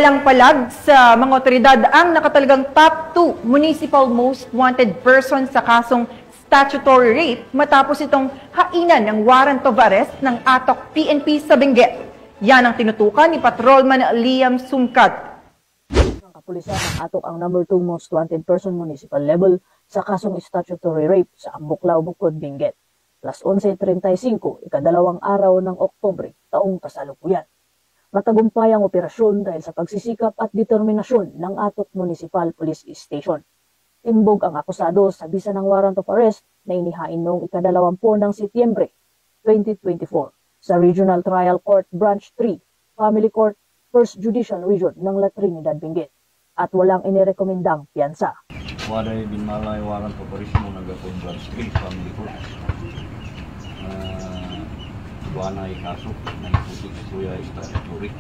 Ilang palag sa mga otoridad ang nakatalagang top 2 municipal most wanted person sa kasong statutory rape matapos itong hainan ng warrant of arrest ng ATOC PNP sa Benguet. Yan ang tinutukan ni Patrolman Liam Sumkat. Ang kapulisan ng ATOC ang number 2 most wanted person municipal level sa kasong statutory rape sa Ambuklao, Bukod, Benguet. Plus 11:35, ikadalawang araw ng Oktubre, taong kasalukuyan. Matagumpay ang operasyon dahil sa pagsisikap at determinasyon ng ATOC Municipal Police Station. Timbog ang akusado sa bisa ng warrant of arrest na inihain noong ika-20 ng Setyembre 2024 sa Regional Trial Court Branch 3, Family Court, 1st Judicial Region ng La Trinidad, Benguet at walang inirekomendang piyansa. Waday binmalay warrant of arrest mo nagapon Branch 3, Family Court. Buwana ay kaso na iputik sa suya statutory.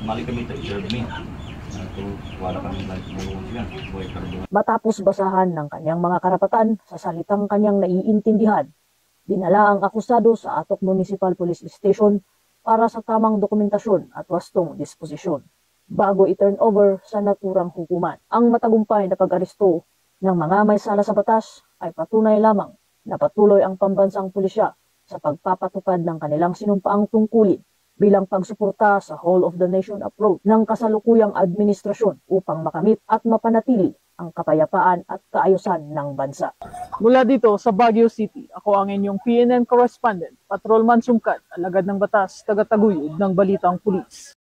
Mali kami ta-serve me. Wala kami lang. Matapos basahan ng kanyang mga karapatan sa salitang kanyang naiintindihan, dinala ang akusado sa ATOC Municipal Police Station para sa tamang dokumentasyon at wastong disposisyon bago i-turn over sa naturang hukuman. Ang matagumpay na pag-aresto ng mga may sala sa batas ay patunay lamang na patuloy ang pambansang pulisya sa pagpapatupad ng kanilang sinumpaang tungkulin bilang pagsuporta sa whole of the nation approach ng kasalukuyang administrasyon upang makamit at mapanatili ang kapayapaan at kaayusan ng bansa. Mula dito sa Baguio City, ako ang inyong PNN correspondent, Patrolman Sumkat, alagad ng batas, taga-taguyod ng Balitang Pulis.